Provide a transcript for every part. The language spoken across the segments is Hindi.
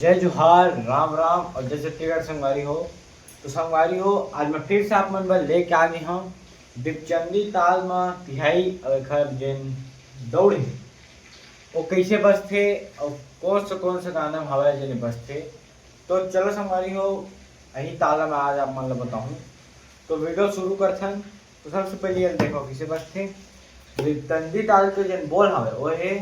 जय जोहार, राम राम और जय छत्तीसगढ़ संगवारी हो। तो संगवारी हो, आज मैं फिर से आप मन बर लेके आ गए हूँ दीपचंदी ताल में तिहाई और एखर जेन दौड़ है वो कैसे बजथे और कौन से गाना में हवा जेने बजथे। तो चलो संगवारी हो, यही ताल में आज आप मन ला बताऊँ। तो वीडियो शुरू करथन। तो सबसे पहले ये देखो कैसे बजथे। दीपचंदी ताल के जेन बोल हवे वो है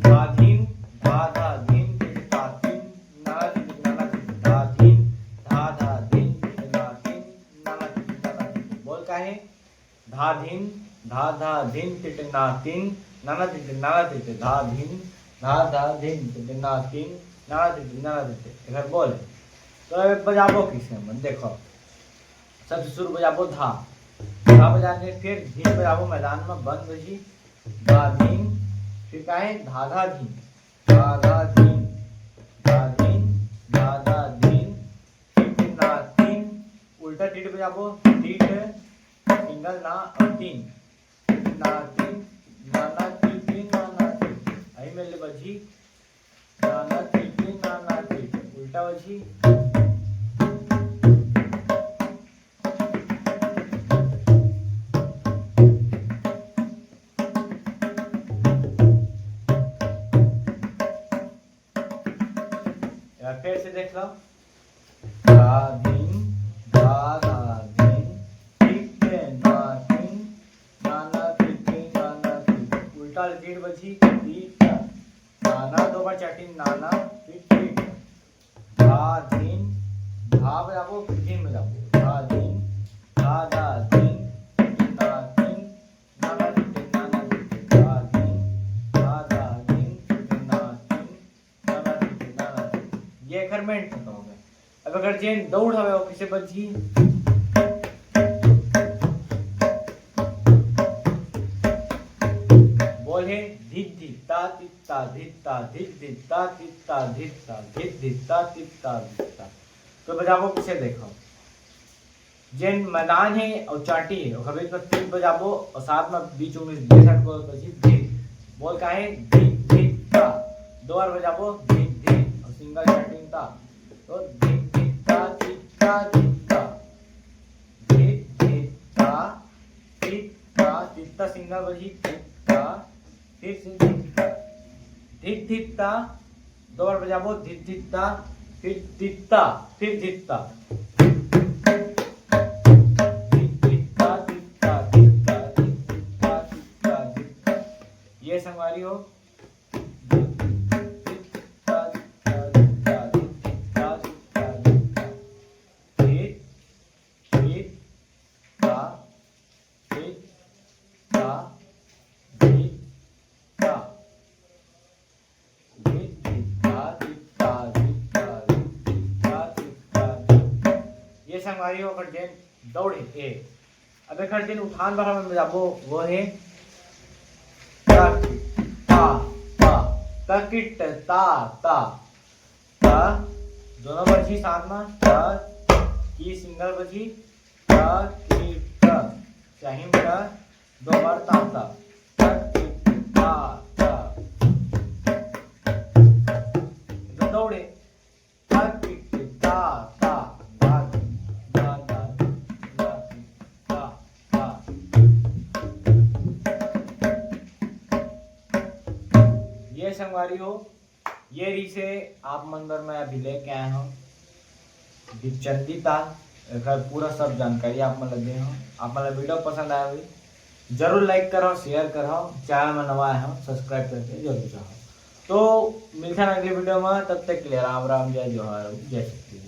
धाधीन धाधा धीन तातीन नाला धाधीन धाधा धीन तातीन नाला। बोल का है धाधीन धाधा धीन तिटनातीन नाला धाधीन धाधा धीन तिटनातीन नाला। इधर बोल। तो बजाबो किसे मन देखो। सबसे शुरू बजाबो धा धा बजाने, फिर धीन बजाबो मैदान में बंद बजी धाधीन, फिर का है धाधा धीन धाधा धीन धाधीन धाधा धीन तिटनातीन। उल्टा टीट बजाबो टीट सिंगल ना और तीन तिटनातीन नाना तीन नाना तीन। आई मेले बजी नाना तीन नाना तीन, उल्टा बजी फिर से देख लो धाधीन धाधा धीन तिटनातीन नाना तीन। उल्टा लीड बजी तीट नाना, दो बार चाटिन नाना फिर तीट धाधीन धा बजाबो फिर धीन बजाबो धाधीन धाधा धीन तिटनातीन नाना धाधीन धाधा धीन तिटनातीन नाना। ये एकर मेन खत्म हो गए। अब अगर जेन दौड़ हवे वो किसे बजी बोल है धित धिता तिता धिता धित धिता तिता धिता धित धिता तिता धिता। तो बजाबो किसे देखो। जेन मैदान है और चाटी है और बीच में तीन बजाबो और साथ में बीच में बेसठ को बजी धित। बोल का है धित धिता, दो बार बजाबो धित धित और सिंगल चाटिन ता। तो धित धिता तिता धिता धित धिता तिता तिता सिंगल बजी तिता, फिर से धित धिता, दो बार बजाबो धित धिता फिर तिता फिर धिता धिता तिता धिता धिता तिता धिता। ये संगवारी हो ये संगवारी हो कर जेन दौड़ है ए। अब एक दिन उठान बार में बजाबो वो है तकिट ता ता तकिट ता ता ता, दोनों बजी साथ में त की सिंगल बजी तकिट चाहिए बेटा, दो बार ता ता तकिट ता ता। तो दौड़े तकिट ता ता ये संगवारी हो। ये री से आप मंदिर में अभी लेके आए हो दीपचंदी ताल। एकर पूरा सब जानकारी आप मन लगे हो। आप मन वीडियो पसंद आया हुई जरूर लाइक करो, शेयर करो, चैनल में नवा आए हो सब्सक्राइब करके जरूर जाओ। तो मिलते हैं अगली वीडियो में, तब तक के लिए राम राम, जय जोहार, जय श्री।